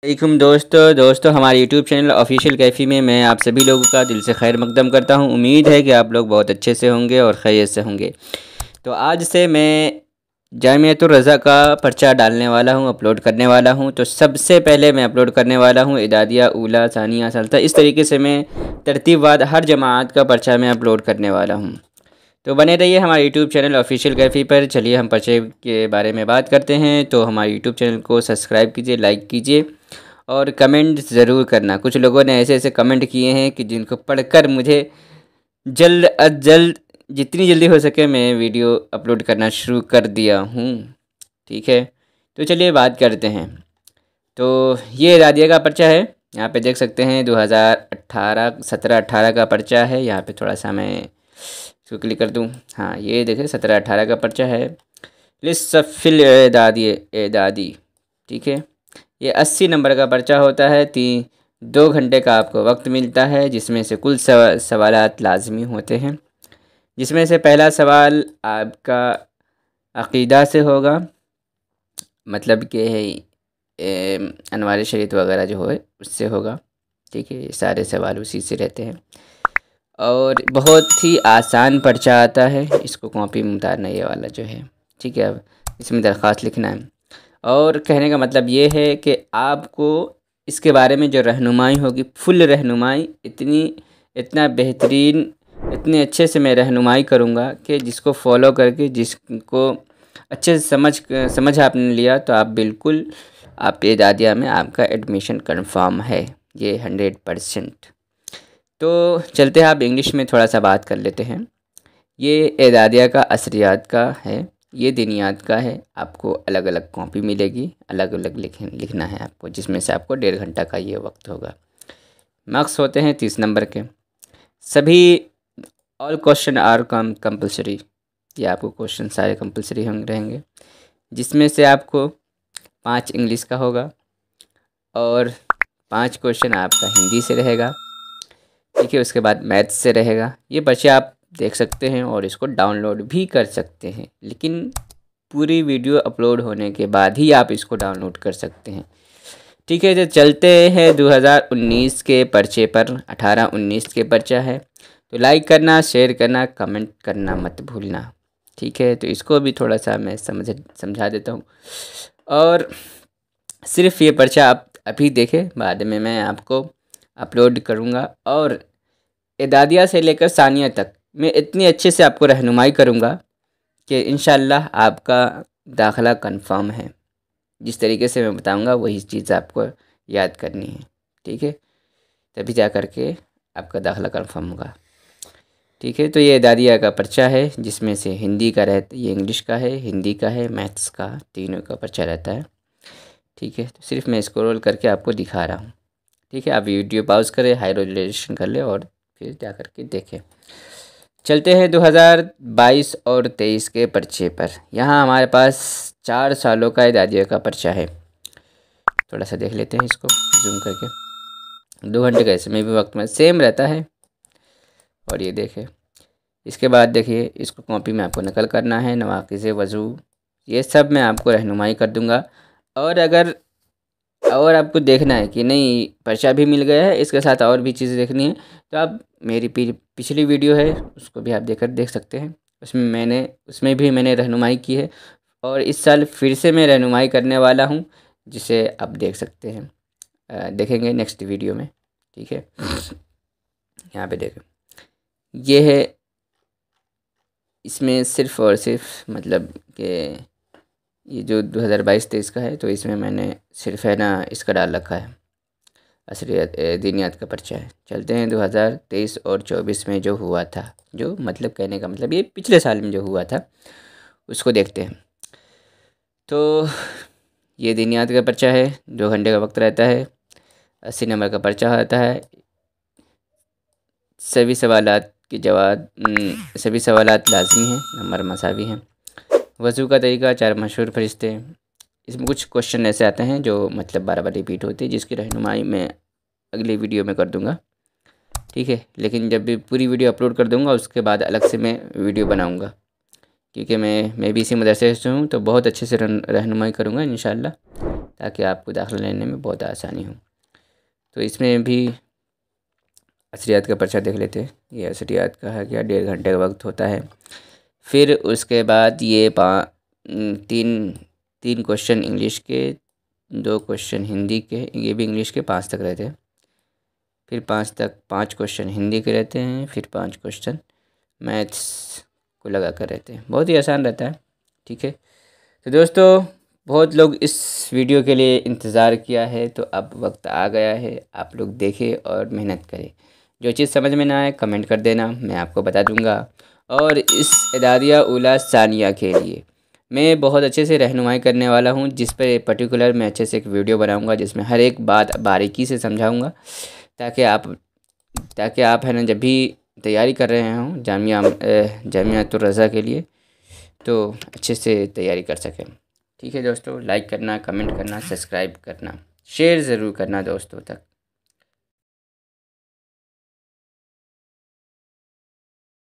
वालेकुम दोस्तों हमारे यूट्यूब चैनल ऑफिशियल कैफ़ी में मैं आप सभी लोगों का दिल से खैर मकदम करता हूं। उम्मीद है कि आप लोग बहुत अच्छे से होंगे और खैरियत से होंगे। तो आज से मैं जामियातुर रज़ा का पर्चा डालने वाला हूं, अपलोड करने वाला हूं। तो सबसे पहले मैं अपलोड करने वाला हूं इदादिया, ऊला, सानिया, साल्सा। इस तरीके से मैं तरतीबवार हर जमात का पर्चा मैं अपलोड करने वाला हूँ। तो बने रहिए हमारे यूट्यूब चैनल ऑफिशियल कैफ़ी पर। चलिए हम पर्चे के बारे में बात करते हैं। तो हमारे यूट्यूब चैनल को सब्सक्राइब कीजिए, लाइक कीजिए और कमेंट ज़रूर करना। कुछ लोगों ने ऐसे ऐसे कमेंट किए हैं कि जिनको पढ़कर मुझे जल्द अज जल्द जितनी जल्दी हो सके मैं वीडियो अपलोड करना शुरू कर दिया हूँ। ठीक है, तो चलिए बात करते हैं। तो ये रादिया का पर्चा है, यहाँ पे देख सकते हैं 2018 17-18 का पर्चा है। यहाँ पे थोड़ा सा मैं इसको क्लिक कर दूँ। हाँ, ये देखें 17-18 का पर्चा है। लिस्सफ़िल एदादी एदादी, ठीक है। ये 80 नंबर का पर्चा होता है। 2 घंटे का आपको वक्त मिलता है, जिसमें से कुल सवालात लाजमी होते हैं। जिसमें से पहला सवाल आपका अक़ीदा से होगा, मतलब कि अनवार शरीयत वगैरह जो है उससे होगा। ठीक है, ये सारे सवाल उसी से रहते हैं और बहुत ही आसान पर्चा आता है। इसको कॉपी में उतारना ये वाला जो है, ठीक है। अब इसमें दरख्वास्त लिखना है और कहने का मतलब ये है कि आपको इसके बारे में जो रहनुमाई होगी, फुल रहनुमाई, इतना बेहतरीन, इतने अच्छे से मैं रहनुमाई करूँगा कि जिसको फॉलो करके, जिसको अच्छे से समझ आपने लिया तो आप बिल्कुल आप एदादिया में आपका एडमिशन कंफर्म है, ये 100%। तो चलते हैं, आप इंग्लिश में थोड़ा सा बात कर लेते हैं। ये एदादिया का असरियात का है, ये दिनियात का है। आपको अलग अलग कॉपी मिलेगी, अलग अलग लिखना है आपको, जिसमें से आपको 1.5 घंटा का ये वक्त होगा। मार्क्स होते हैं 30 नंबर के। सभी ऑल क्वेश्चन आर कंपलसरी, ये आपको क्वेश्चन सारे कंपलसरी हम रहेंगे, जिसमें से आपको 5 इंग्लिश का होगा और 5 क्वेश्चन आपका हिंदी से रहेगा। ठीक है, उसके बाद मैथ्स से रहेगा। ये पर्चे आप देख सकते हैं और इसको डाउनलोड भी कर सकते हैं, लेकिन पूरी वीडियो अपलोड होने के बाद ही आप इसको डाउनलोड कर सकते हैं। ठीक है, तो चलते हैं 2019 के पर्चे पर। 18-19 के पर्चा है, तो लाइक करना, शेयर करना, कमेंट करना मत भूलना। ठीक है, तो इसको भी थोड़ा सा मैं समझा देता हूँ। और सिर्फ ये पर्चा आप अभी देखें, बाद में मैं आपको अपलोड करूँगा और एदादिया से लेकर सानिया तक मैं इतनी अच्छे से आपको रहनुमाई करूँगा कि इंशाअल्लाह आपका दाखिला कंफर्म है। जिस तरीके से मैं बताऊँगा वही चीज़ आपको याद करनी है। ठीक है, तभी जा कर के आपका दाखिला कंफर्म होगा। ठीक है, तो ये एदादिया का पर्चा है, जिसमें से हिंदी का रहता, ये इंग्लिश का है, हिंदी का है, मैथ्स का, तीनों का पर्चा रहता है। ठीक है, तो सिर्फ मैं स्क्रॉल करके आपको दिखा रहा हूँ। ठीक है, आप वीडियो पॉज करें, हाई रेजोल्यूशन कर ले और फिर जा कर के देखें। चलते हैं 2022 और 23 के पर्चे पर। यहाँ हमारे पास 4 सालों का एदादिया का पर्चा है। थोड़ा सा देख लेते हैं इसको जूम करके। 2 घंटे का इसमें भी वक्त में सेम रहता है। और ये देखें, इसके बाद देखिए, इसको कॉपी में आपको नकल करना है। नवाक़िज़ वज़ू, ये सब मैं आपको रहनुमाई कर दूँगा। और आपको देखना है कि नहीं पर्चा भी मिल गया है, इसके साथ और भी चीज़ें देखनी है, तो आप मेरी पिछली वीडियो है उसको भी आप देख सकते हैं। उसमें भी मैंने रहनुमाई की है और इस साल फिर से मैं रहनुमाई करने वाला हूँ, जिसे आप देख सकते हैं, देखेंगे नेक्स्ट वीडियो में। ठीक है, यहाँ पे देखें, ये है, इसमें सिर्फ़ और सिर्फ मतलब कि ये जो 2022-23 का है, तो इसमें मैंने सिर्फ है ना इसका डाल रखा है, असलियत दीनियात का पर्चा है। चलते हैं 2023 और 24 में जो हुआ था, जो मतलब कहने का मतलब ये पिछले साल में जो हुआ था उसको देखते हैं। तो ये दीनियात का पर्चा है, 2 घंटे का वक्त रहता है, 80 नंबर का पर्चा होता है। सभी सवालात लाजमी हैं, नंबर मसावी हैं। वज़ू का तरीका, 4 मशहूर फरिश्ते। इसमें कुछ क्वेश्चन ऐसे आते हैं जो मतलब बार बार रिपीट होते हैं, जिसकी रहनुमाई मैं अगली वीडियो में कर दूंगा। ठीक है, लेकिन जब भी पूरी वीडियो अपलोड कर दूंगा उसके बाद अलग से मैं वीडियो बनाऊंगा, क्योंकि मैं भी इसी मदरसे से हूँ, तो बहुत अच्छे से रहनुमाई करूँगा इंशाअल्लाह। ताकि आपको दाखिला लेने में बहुत आसानी हो। तो इसमें भी असरियात का पर्चा देख लेते हैं। ये असरियात का है क्या, 1.5 घंटे का वक्त होता है। फिर उसके बाद ये तीन तीन क्वेश्चन इंग्लिश के, 2 क्वेश्चन हिंदी के, ये भी इंग्लिश के 5 तक रहते हैं। फिर 5 क्वेश्चन हिंदी के रहते हैं। फिर 5 क्वेश्चन मैथ्स को लगा कर रहते हैं। बहुत ही आसान रहता है। ठीक है, तो दोस्तों बहुत लोग इस वीडियो के लिए इंतज़ार किया है, तो अब वक्त आ गया है, आप लोग देखें और मेहनत करें। जो चीज़ समझ में ना आए कमेंट कर देना, मैं आपको बता दूंगा। और इस इदारिया उला सानिया के लिए मैं बहुत अच्छे से रहनुमाई करने वाला हूं, जिस पर पर्टिकुलर मैं अच्छे से एक वीडियो बनाऊंगा, जिसमें हर एक बात बारीकी से समझाऊंगा, ताकि आप है ना जब भी तैयारी कर रहे हों जामियातुर रज़ा के लिए, तो अच्छे से तैयारी कर सकें। ठीक है दोस्तों, लाइक करना, कमेंट करना, सब्सक्राइब करना, शेयर ज़रूर करना दोस्तों तक।